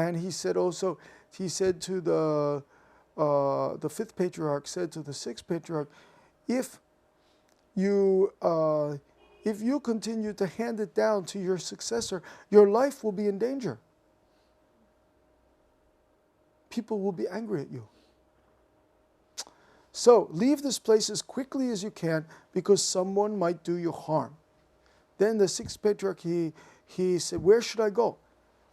And he said also, he said to the fifth patriarch said to the sixth patriarch, if you continue to hand it down to your successor, your life will be in danger. People will be angry at you. So leave this place as quickly as you can, because someone might do you harm. Then the sixth patriarch, he said, where should I go?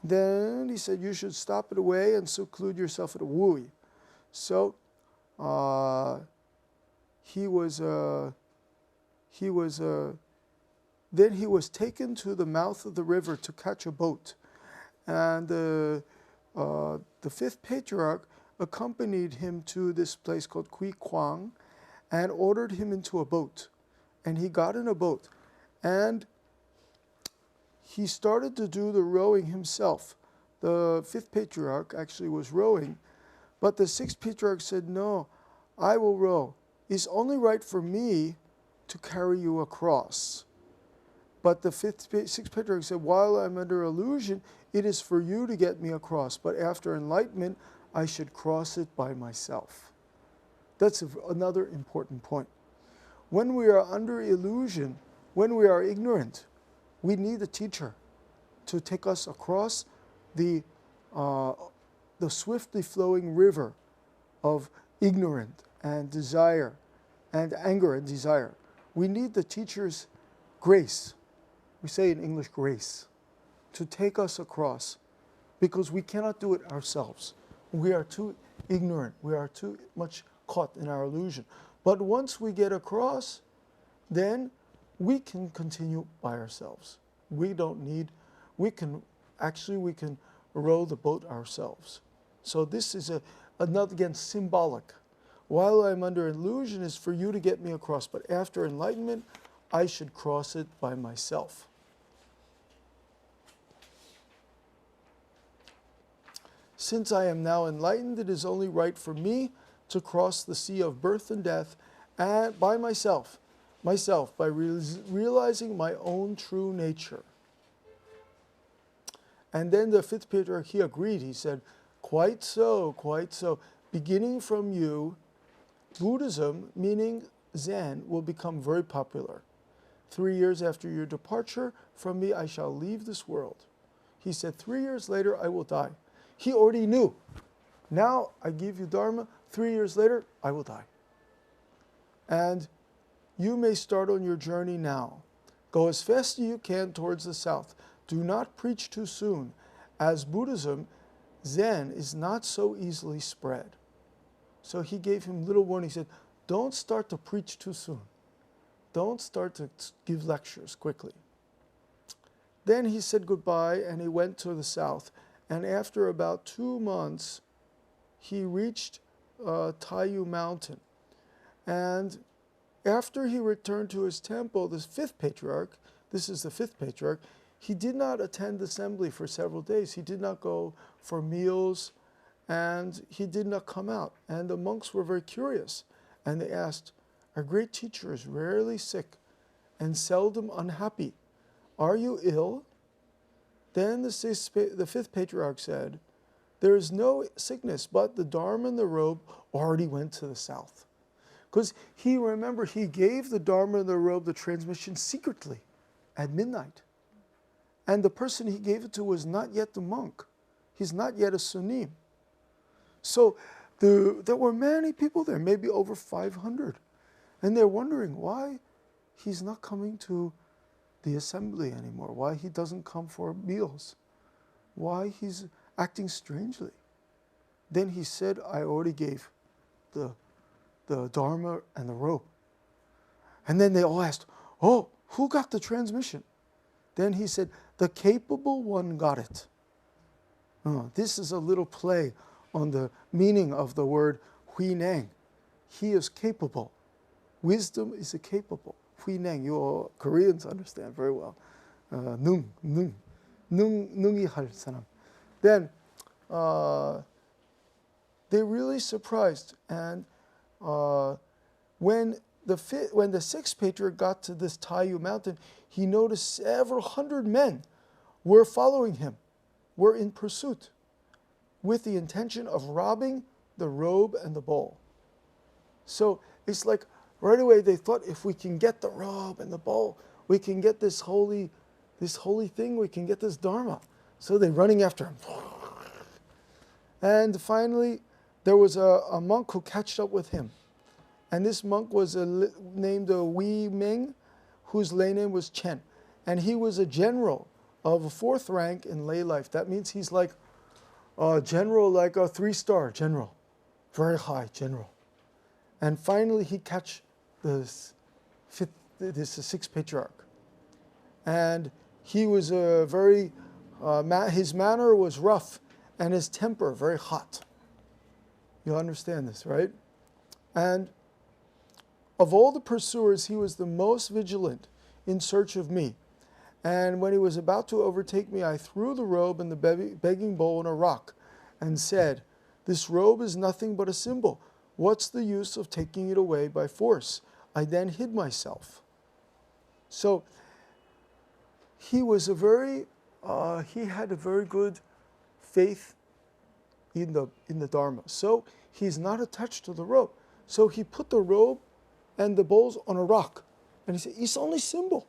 Then he said, you should stop it away and seclude yourself at a Wui. So then he was taken to the mouth of the river to catch a boat. And the fifth patriarch accompanied him to this place called Kui Kwang and ordered him into a boat. And he got in a boat. And he started to do the rowing himself. The fifth patriarch actually was rowing, but the sixth patriarch said, no, I will row. It's only right for me to carry you across. But the sixth patriarch said, while I'm under illusion, it is for you to get me across, but after enlightenment, I should cross it by myself. That's another important point. When we are under illusion, when we are ignorant, we need a teacher to take us across the swiftly flowing river of ignorance and desire and anger and desire. We need the teacher's grace. We say in English, grace, to take us across, because we cannot do it ourselves. We are too ignorant. We are too much caught in our illusion. But once we get across, then we can continue by ourselves. We can row the boat ourselves. So this is another, again, symbolic. While I'm under illusion is for you to get me across, but after enlightenment, I should cross it by myself. Since I am now enlightened, it is only right for me to cross the sea of birth and death and by myself, by realizing my own true nature. And then the fifth patriarch, he agreed. He said, quite so, quite so. Beginning from you, Buddhism, meaning Zen, will become very popular. 3 years after your departure from me, I shall leave this world. He said, 3 years later, I will die. He already knew. Now I give you Dharma. 3 years later, I will die. And you may start on your journey now. Go as fast as you can towards the south. Do not preach too soon. As Buddhism, Zen is not so easily spread. So he gave him little warning. He said, don't start to preach too soon. Don't start to give lectures quickly. Then he said goodbye and he went to the south. And after about 2 months, he reached Taiyu Mountain. And after he returned to his temple, the fifth patriarch, this is the fifth patriarch, he did not attend assembly for several days. He did not go for meals, and he did not come out. And the monks were very curious, and they asked, our great teacher is rarely sick and seldom unhappy. Are you ill? Then the fifth patriarch said, there is no sickness, but the Dharma and the robe already went to the south. Because he gave the Dharma and the robe, the transmission, secretly at midnight. And the person he gave it to was not yet the monk. He's not yet a sunim. So there were many people there, maybe over 500. And they're wondering why he's not coming to the assembly anymore, why he doesn't come for meals, why he's acting strangely. Then he said, I already gave the Dharma and the robe. And then they all asked, oh, who got the transmission? Then he said, the capable one got it. This is a little play on the meaning of the word Huineng. He is capable. Wisdom is a capable. Huineng, you Koreans understand very well. Nungi har saram. Then they're really surprised. And when the sixth patriarch got to this Taiyu mountain, he noticed several hundred men were following him, were in pursuit. with the intention of robbing the robe and the bowl. So it's like right away they thought, if we can get the robe and the bowl, we can get this holy thing, we can get this Dharma. So they're running after him. And finally, there was a monk who catched up with him. And this monk was named Wei Ming, whose lay name was Chen. And he was a general of a 4th rank in lay life. That means he's like a general, like a 3-star general. Very high general. And finally he catch this Sixth Patriarch. And he was a very, his manner was rough and his temper very hot. You understand this, right? And of all the pursuers, he was the most vigilant in search of me. And when he was about to overtake me, I threw the robe and the begging bowl on a rock and said, "This robe is nothing but a symbol. What's the use of taking it away by force?" I then hid myself. So he was he had a very good faith in the Dharma. So he's not attached to the robe. So he put the robe and the bowls on a rock. And he said, it's only symbol.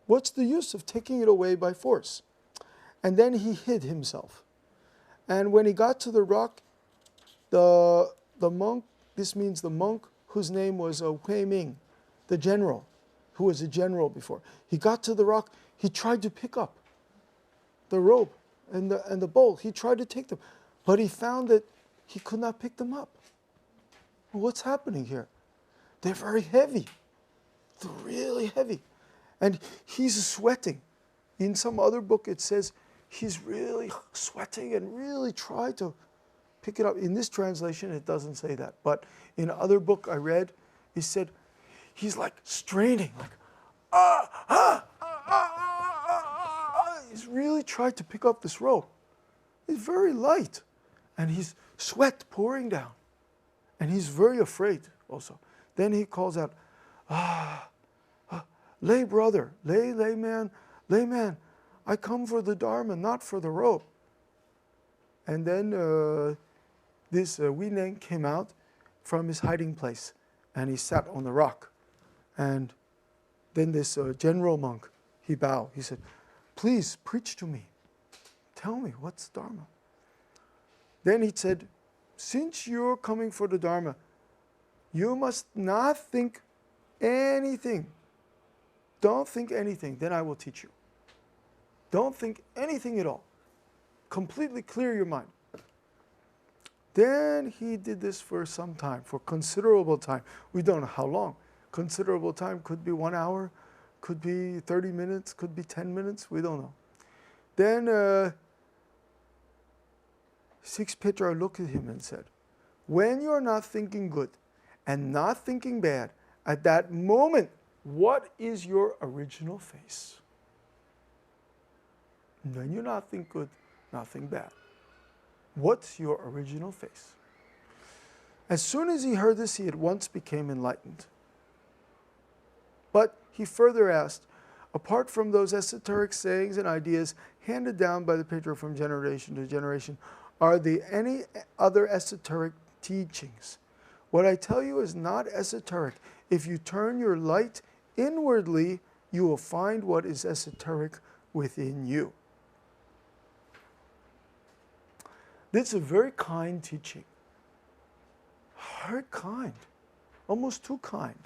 What's the use of taking it away by force? And then he hid himself. And when he got to the rock, the monk, this means the monk whose name was Hui Ming, the general, who was a general before. He got to the rock, he tried to pick up the robe and the bowl. He tried to take them, but he found that he could not pick them up. What's happening here? They're very heavy. They're really heavy. And he's sweating. In some other book it says he's really sweating and really tried to pick it up. In this translation it doesn't say that. But in other book I read, it said he's like straining, like He's really tried to pick up this rope. It's very light. And he's sweat pouring down. And he's very afraid also. Then he calls out, lay brother, layman, I come for the Dharma, not for the rope. And then this Huineng came out from his hiding place and he sat on the rock. And then this general monk, he bowed. He said, please preach to me. Tell me, what's Dharma? Then he said, since you're coming for the Dharma, you must not think anything. Don't think anything, then I will teach you. Don't think anything at all. Completely clear your mind. Then he did this for some time, for considerable time. We don't know how long. Considerable time could be 1 hour, could be 30 minutes, could be 10 minutes, we don't know. Then Sixth Patriarch looked at him and said, when you're not thinking good and not thinking bad, at that moment, what is your original face? When you not think good, nothing bad. What's your original face? As soon as he heard this, he at once became enlightened. But he further asked, apart from those esoteric sayings and ideas handed down by the Patriarch from generation to generation, are there any other esoteric teachings? What I tell you is not esoteric. If you turn your light inwardly, you will find what is esoteric within you. This is a very kind teaching. Very kind. Almost too kind.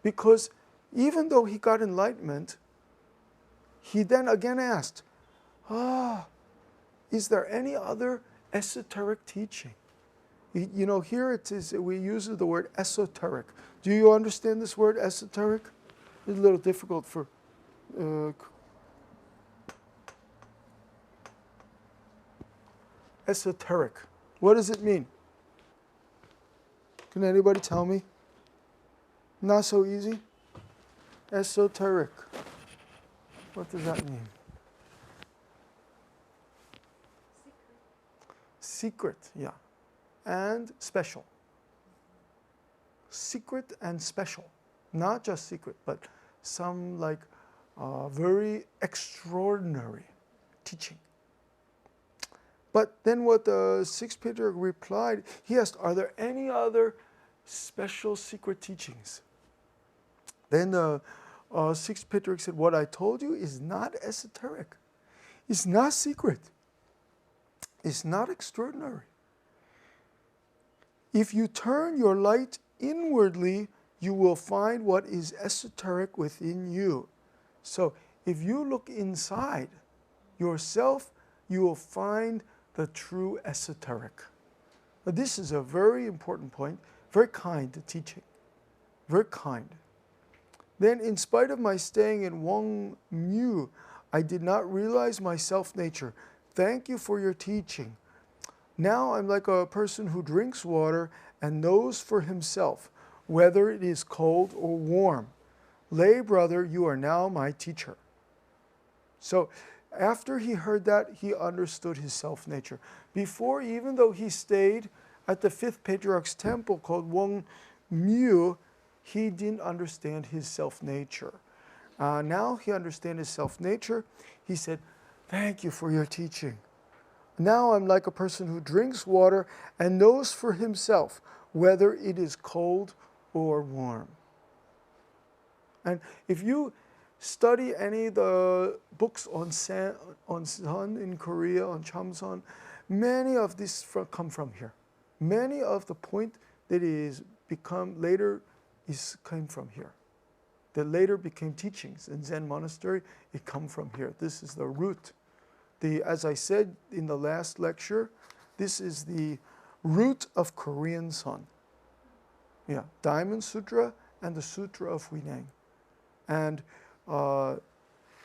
Because even though he got enlightenment, he then again asked, is there any other esoteric teaching? You know, here it is, we use the word esoteric. Do you understand this word esoteric? It's a little difficult for... esoteric. What does it mean? Can anybody tell me? Not so easy? Esoteric. What does that mean? Secret, yeah. And special. Secret and special. Not just secret, but some like very extraordinary teaching. But then what the Sixth Patriarch replied, he asked, are there any other special secret teachings? Then the Sixth Patriarch said, what I told you is not esoteric. It's not secret. It's not extraordinary. If you turn your light inwardly, you will find what is esoteric within you. So if you look inside yourself, you will find the true esoteric. Now, this is a very important point, very kind teaching, very kind. Then, in spite of my staying in Wang Mu, I did not realize my self-nature. Thank you for your teaching. Now I'm like a person who drinks water and knows for himself whether it is cold or warm. Lay brother, you are now my teacher. So after he heard that, he understood his self-nature. Before, even though he stayed at the Fifth Patriarch's temple called Wang Mu, he didn't understand his self-nature. Now he understands his self-nature. He said, thank you for your teaching. Now I'm like a person who drinks water and knows for himself whether it is cold or warm. And if you study any of the books on Sun in Korea, on Chamsun, many of these come from here. Many of the point that is become later came from here. That later became teachings in Zen monastery, it come from here. This is the root. As I said in the last lecture, this is the root of Korean Sun. Yeah, Diamond Sutra and the Sutra of Huineng. And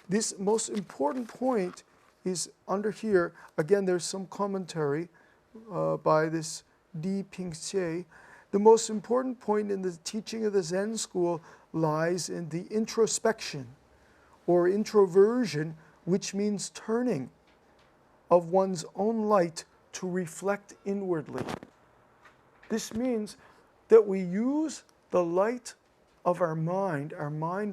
this most important point is under here. Again, there's some commentary by this Di Ping-che. The most important point in the teaching of the Zen school lies in the introspection or introversion, which means turning of one's own light to reflect inwardly. This means that we use the light of our mind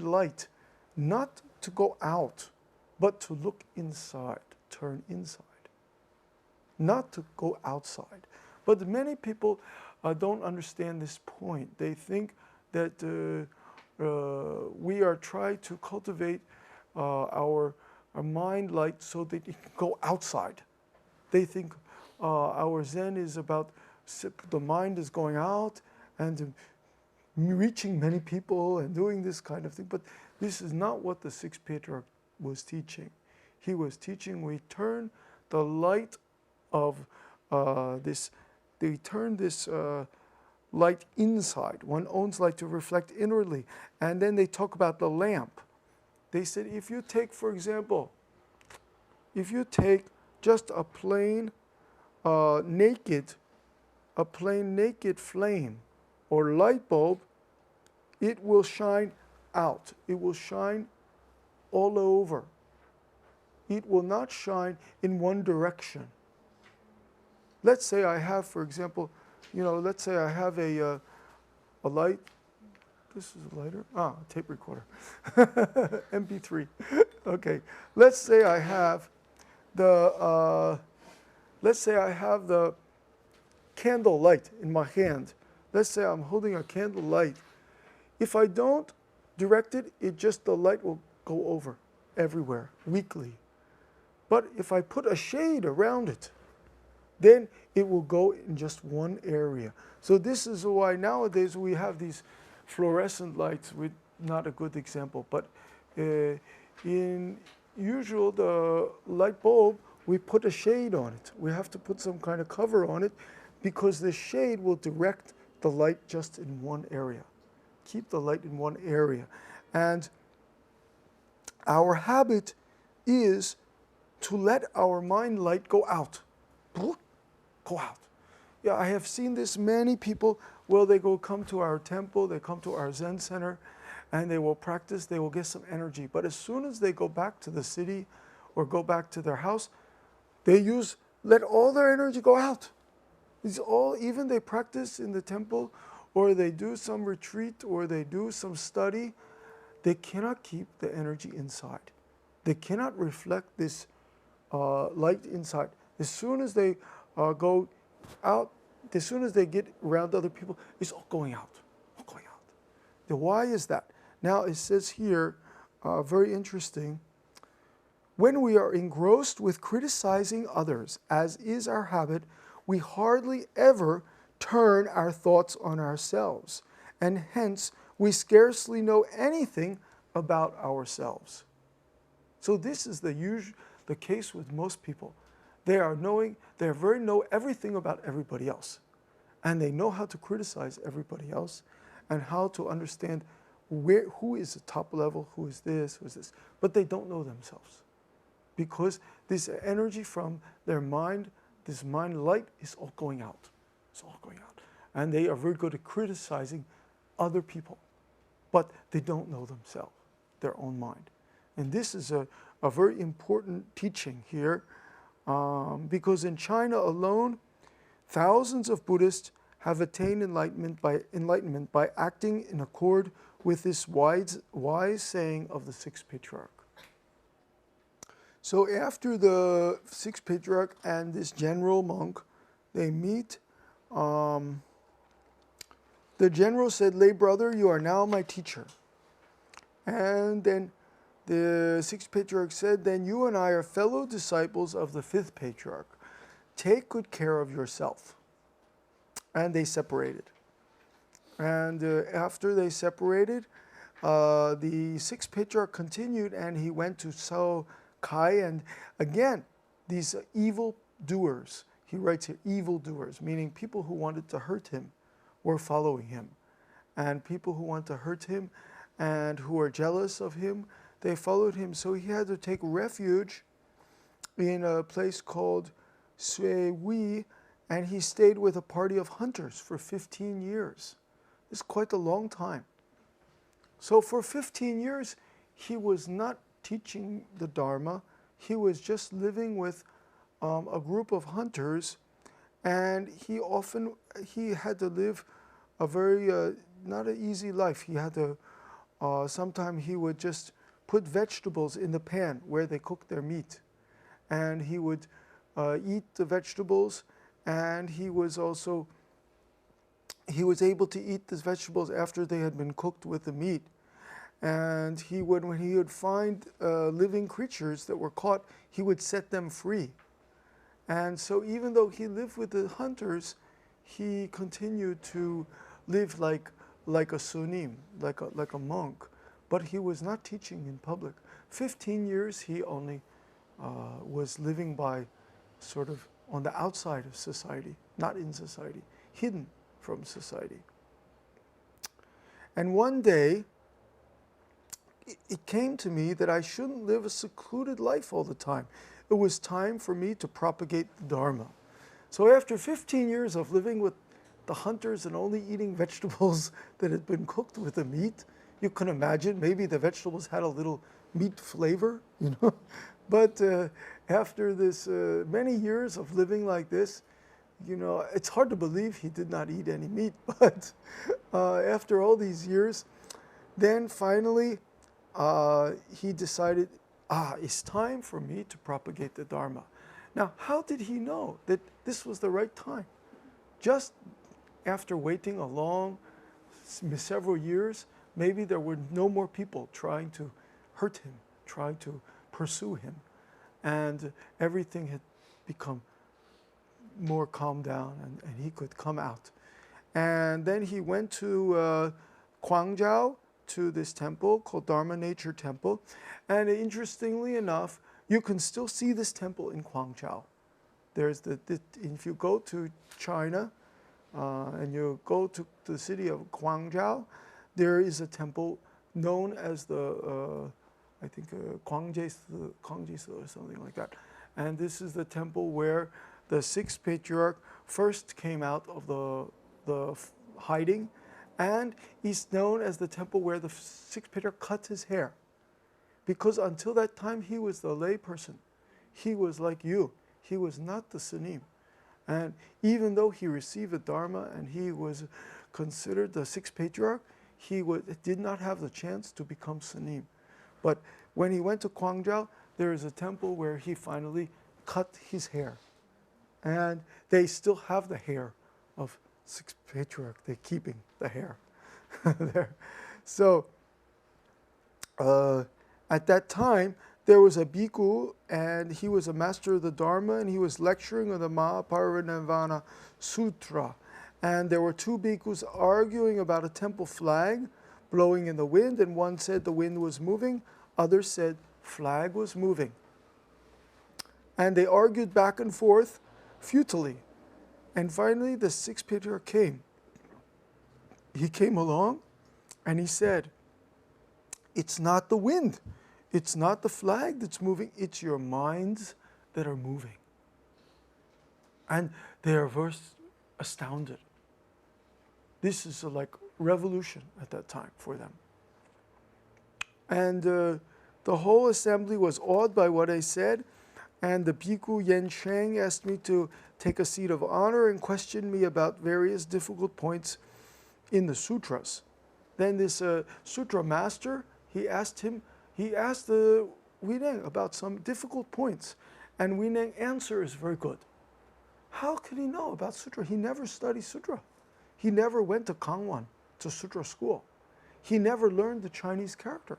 light, not to go out, but to look inside, turn inside, not to go outside. But many people don't understand this point. They think that we are trying to cultivate our mind light so that it can go outside. They think our Zen is about the mind is going out and reaching many people and doing this kind of thing. But this is not what the Sixth Patriarch was teaching. He was teaching we turn the light of they turn this light inside, one own light to reflect inwardly. And then they talk about the lamp. They said if you take, for example, if you take just a plain naked flame or light bulb, it will shine out. It will shine all over. It will not shine in one direction. Let's say I have, for example, let's say I have a light. This is a lighter. A tape recorder. MP3. Okay. Let's say I have the candle light in my hand. Let's say I'm holding a candle light. If I don't direct it, the light will go over everywhere, weakly. But if I put a shade around it, then it will go in just one area. So this is why nowadays we have these fluorescent lights, with not a good example, but in usual the light bulb, we put a shade on it. We have to put some kind of cover on it because the shade will direct the light just in one area. Keep the light in one area. And our habit is to let our mind light go out. Go out. Yeah, I have seen this many people. Well, they come to our temple, they come to our Zen center, and they will practice, they will get some energy. But as soon as they go back to the city or go back to their house, let all their energy go out. It's all, even they practice in the temple, or they do some retreat, or they do some study, they cannot keep the energy inside. They cannot reflect this light inside. As soon as they go out, as soon as they get around other people, it's all going out, all going out. Now, why is that? Now it says here, very interesting, when we are engrossed with criticizing others, as is our habit, we hardly ever turn our thoughts on ourselves, and hence we scarcely know anything about ourselves. So this is the case with most people. They know everything about everybody else, and they know how to criticize everybody else, and how to understand who is the top level, who is this, but they don't know themselves, because this energy from their mind, this mind light, is all going out. It's all going out, and they are very good at criticizing other people, but they don't know themselves, their own mind. And this is a very important teaching here, because in China alone, thousands of Buddhists have attained enlightenment by acting in accord with this wise saying of the Sixth Patriarch. So after the Sixth Patriarch and this general monk, they meet. The general said, "Lay brother, you are now my teacher." And then the Sixth Patriarch said, "Then you and I are fellow disciples of the Fifth Patriarch. Take good care of yourself." And they separated. And after they separated, the Sixth Patriarch continued, and he went to So Kai. And again, these evil doers, he writes here, evil doers, meaning people who wanted to hurt him were following him. And people who want to hurt him and who are jealous of him, they followed him. So he had to take refuge in a place called Sui Wei, and he stayed with a party of hunters for 15 years. It's quite a long time. So for 15 years, he was not teaching the Dharma. He was just living with a group of hunters, and he had to live a very, not an easy life. He had to, sometimes he would just put vegetables in the pan where they cook their meat. And he would eat the vegetables, and he was able to eat the vegetables after they had been cooked with the meat. And when he would find living creatures that were caught, he would set them free. And so even though he lived with the hunters, he continued to live like a sunim, like a monk. But he was not teaching in public. 15 years he only was living by sort of on the outside of society, not in society, hidden from society. And one day, it came to me that I shouldn't live a secluded life all the time. It was time for me to propagate the Dharma. So after 15 years of living with the hunters and only eating vegetables that had been cooked with the meat, you can imagine maybe the vegetables had a little meat flavor, But after this many years of living like this, it's hard to believe he did not eat any meat. But after all these years, then finally he decided, it's time for me to propagate the Dharma. Now, how did he know that this was the right time? Just after waiting several years, maybe there were no more people trying to hurt him, trying to pursue him, and everything had become more calmed down, and he could come out. And then he went to Guangzhou, to this temple called Dharma Nature Temple. And interestingly enough, you can still see this temple in Guangzhou. If you go to China and you go to the city of Guangzhou, there is a temple known as the Guangzhou or something like that. And this is the temple where the Sixth Patriarch first came out of the hiding, and is known as the temple where the Sixth Patriarch cut his hair. Because until that time, he was the lay person. He was like you. He was not the Sunim. And even though he received the Dharma and he was considered the Sixth Patriarch, he did not have the chance to become Sunim. But when he went to Guangzhou, there is a temple where he finally cut his hair. And they still have the hair of Sixth Patriarch. They're keeping the hair there. So at that time, there was a bhikkhu, and he was a master of the Dharma, and he was lecturing on the Mahaparinirvana Sutra. And there were two bhikkhus arguing about a temple flag blowing in the wind, and one said the wind was moving, others said flag was moving. And they argued back and forth futilely. And finally, the Sixth Patriarch came. He came along, and he said, it's not the wind. It's not the flag that's moving. It's your minds that are moving. And they are very astounded. This is like revolution at that time for them. And the whole assembly was awed by what I said. And the bhikkhu Yen Sheng asked me to take a seat of honor and questioned me about various difficult points in the sutras. Then this sutra master, he asked the Huineng about some difficult points, and Huineng's answer is very good. How can he know about sutra? He never studied sutra. He never went to Kangwon, to sutra school. He never learned the Chinese character.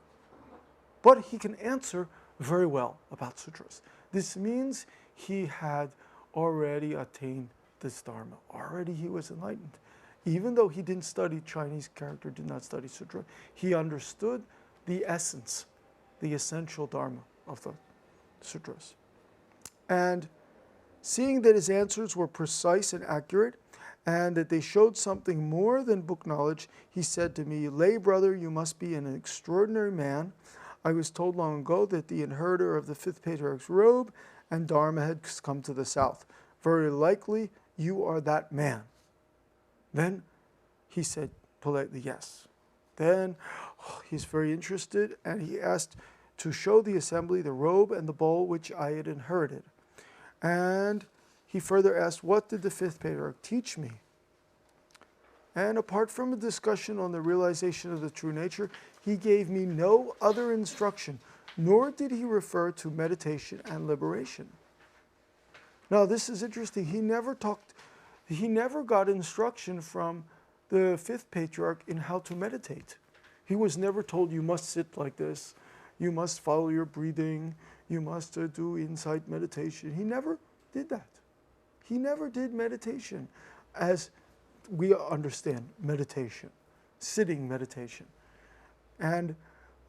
But he can answer very well about sutras. This means he had already attained this Dharma. Already he was enlightened. Even though he didn't study Chinese character, did not study sutra, he understood the essence, the essential Dharma of the sutras. And seeing that his answers were precise and accurate, and that they showed something more than book knowledge, he said to me, lay brother, you must be an extraordinary man. I was told long ago that the inheritor of the Fifth Patriarch's robe and Dharma had come to the south. Very likely you are that man. Then he said politely, yes. Then he's very interested, and he asked to show the assembly the robe and the bowl which I had inherited. And he further asked, what did the Fifth Patriarch teach me? And apart from a discussion on the realization of the true nature, he gave me no other instruction, nor did he refer to meditation and liberation. Now this is interesting. He never got instruction from the Fifth Patriarch in how to meditate. He was never told, you must sit like this, you must follow your breathing, you must do insight meditation. He never did that. He never did meditation as we understand meditation, sitting meditation. And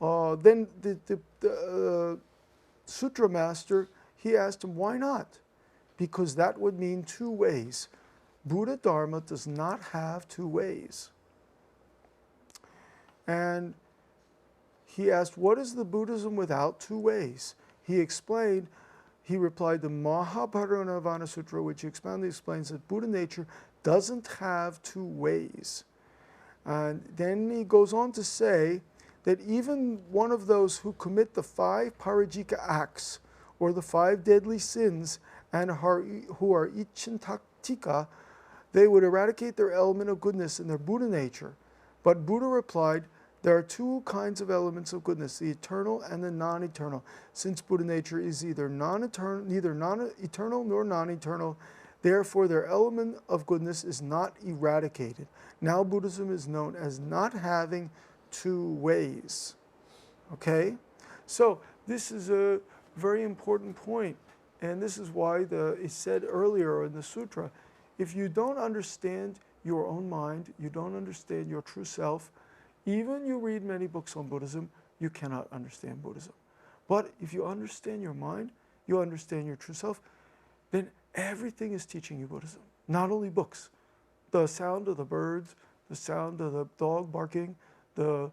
then the sutra master, he asked him, why not? Because that would mean two ways. Buddha Dharma does not have two ways. And he asked, what is the Buddhism without two ways? He explained, he replied, the Mahaparinirvana Sutra, which expoundly explains that Buddha nature doesn't have two ways. And then he goes on to say that even one of those who commit the 5 parajika acts, or the 5 deadly sins, and who are ichintaktika, they would eradicate their element of goodness in their Buddha nature. But Buddha replied, there are two kinds of elements of goodness, the eternal and the non-eternal. Since Buddha nature is either neither non-eternal nor non-eternal, therefore their element of goodness is not eradicated. Now Buddhism is known as not having two ways. Okay? So this is a very important point. And this is why it said earlier in the sutra, if you don't understand your own mind, you don't understand your true self, even you read many books on Buddhism, you cannot understand Buddhism. But if you understand your mind, you understand your true self, then everything is teaching you Buddhism. Not only books. The sound of the birds, the sound of the dog barking, the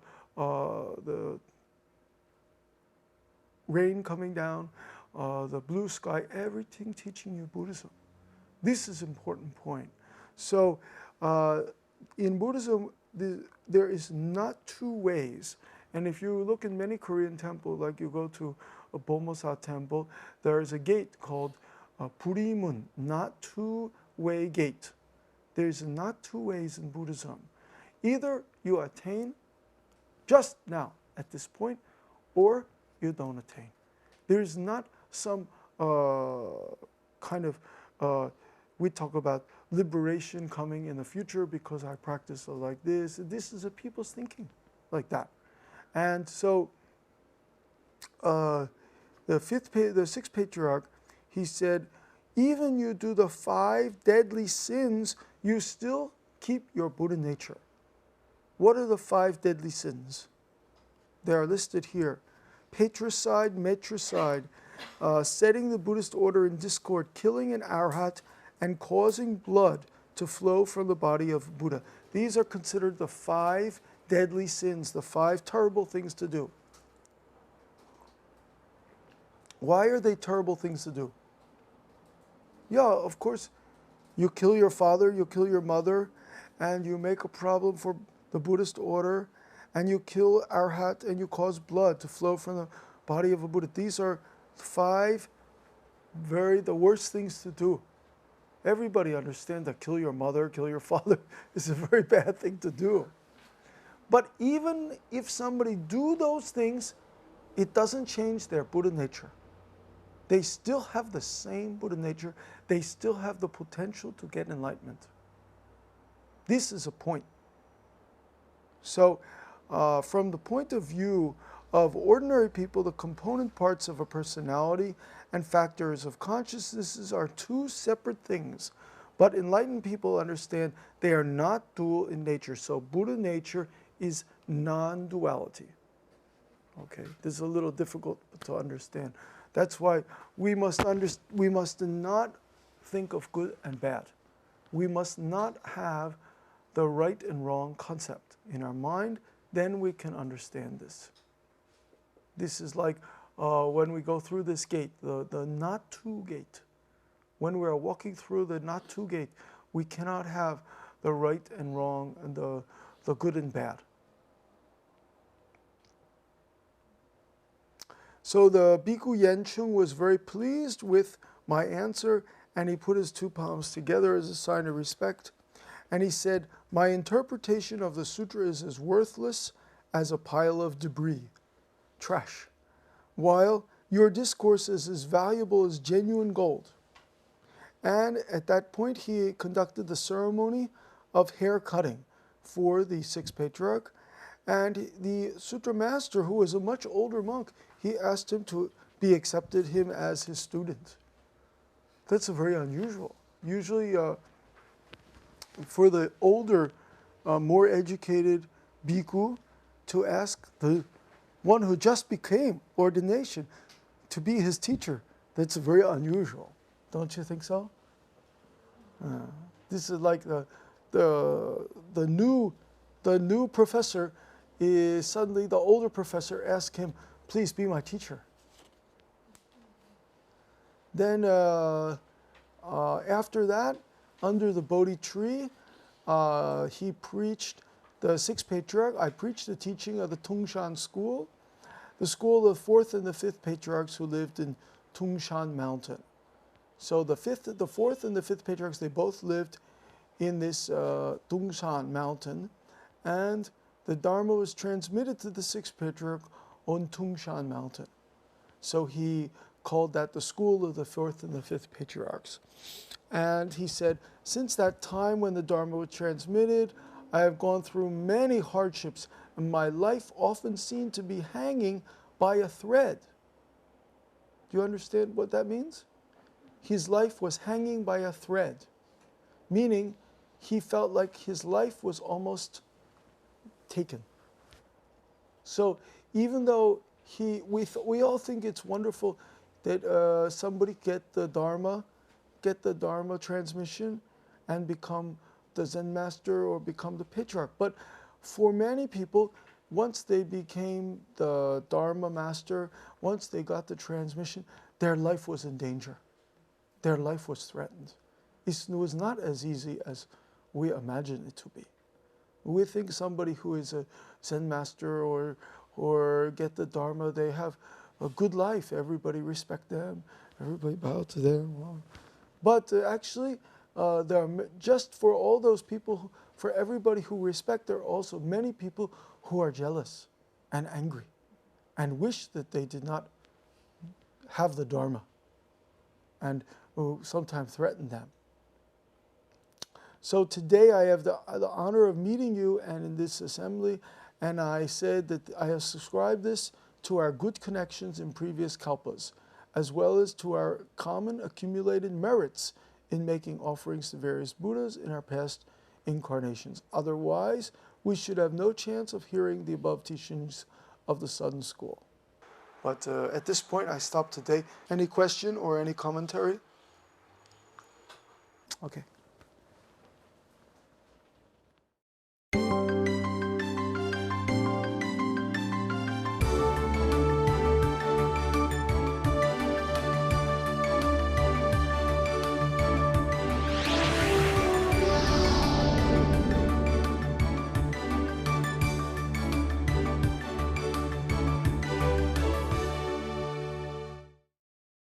rain coming down, the blue sky, everything teaching you Buddhism. This is an important point. So in Buddhism, there is not two ways. And if you look in many Korean temples, like you go to a Bomosa temple, there is a gate called Purimun, not two-way gate. There's not two ways in Buddhism. Either you attain just now at this point, or you don't attain. There is not some kind of We talk about liberation coming in the future because I practice like this. This is a people's thinking like that. And so the Sixth Patriarch, he said, even you do the 5 deadly sins, you still keep your Buddha nature. What are the 5 deadly sins? They are listed here. Patricide, matricide, setting the Buddhist order in discord, killing an arhat, and causing blood to flow from the body of Buddha. These are considered the 5 deadly sins, the 5 terrible things to do. Why are they terrible things to do? Yeah, of course, you kill your father, you kill your mother, and you make a problem for the Buddhist order, and you kill arhat, and you cause blood to flow from the body of a Buddha. These are 5 the worst things to do. Everybody understands that kill your mother, kill your father is a very bad thing to do. But even if somebody do those things, it doesn't change their Buddha nature. They still have the same Buddha nature. They still have the potential to get enlightenment. This is a point. So from the point of view of ordinary people, the component parts of a personality and factors of consciousnesses are 2 separate things. But enlightened people understand they are not dual in nature. So Buddha nature is non-duality. Okay, this is a little difficult to understand. That's why we must not think of good and bad. We must not have the right and wrong concept in our mind. Then we can understand this. This is like when we go through this gate, the not to gate. When we are walking through the not to gate, we cannot have the right and wrong and the good and bad. So the Bhikkhu Yenchung was very pleased with my answer, and he put his 2 palms together as a sign of respect. And he said, my interpretation of the sutra is as worthless as a pile of debris, trash, while your discourse is as valuable as genuine gold. And at that point, he conducted the ceremony of hair cutting for the Sixth Patriarch. And the Sutra Master, who was a much older monk, he asked him to be accepted him as his student. That's very unusual. Usually for the older, more educated bhikkhu to ask the one who just became ordination to be his teacher, that's very unusual. Don't you think so? This is like the new professor is suddenly the older professor asks him, please be my teacher. Then after that, under the Bodhi tree, he preached the Sixth Patriarch. I preached the teaching of the Tungshan school, the school of the 4th and the 5th Patriarchs who lived in Tungshan Mountain. So the 4th and the 5th Patriarchs, they both lived in this Tungshan Mountain, and the Dharma was transmitted to the 6th Patriarch on Tungshan Mountain. So he called that the school of the 4th and the 5th Patriarchs. And he said, since that time when the Dharma was transmitted, I have gone through many hardships, and my life often seemed to be hanging by a thread. Do you understand what that means? His life was hanging by a thread, meaning he felt like his life was almost taken. So even though we all think it's wonderful that somebody get the Dharma transmission and become the Zen master or become the Patriarch. But for many people, once they became the Dharma master, once they got the transmission, their life was in danger. Their life was threatened. It was not as easy as we imagine it to be. We think somebody who is a Zen master or get the Dharma, they have a good life. Everybody respect them. Everybody bow to them. But actually, there are just for all those people, for everybody who respect, there are also many people who are jealous and angry and wish that they did not have the Dharma and who sometimes threaten them. So today I have the honor of meeting you and in this assembly, and I said that I have subscribed this to our good connections in previous kalpas, as well as to our common accumulated merits in making offerings to various Buddhas in our past incarnations. Otherwise, we should have no chance of hearing the above teachings of the Southern School. But at this point, I stop today. Any question or any commentary? Okay.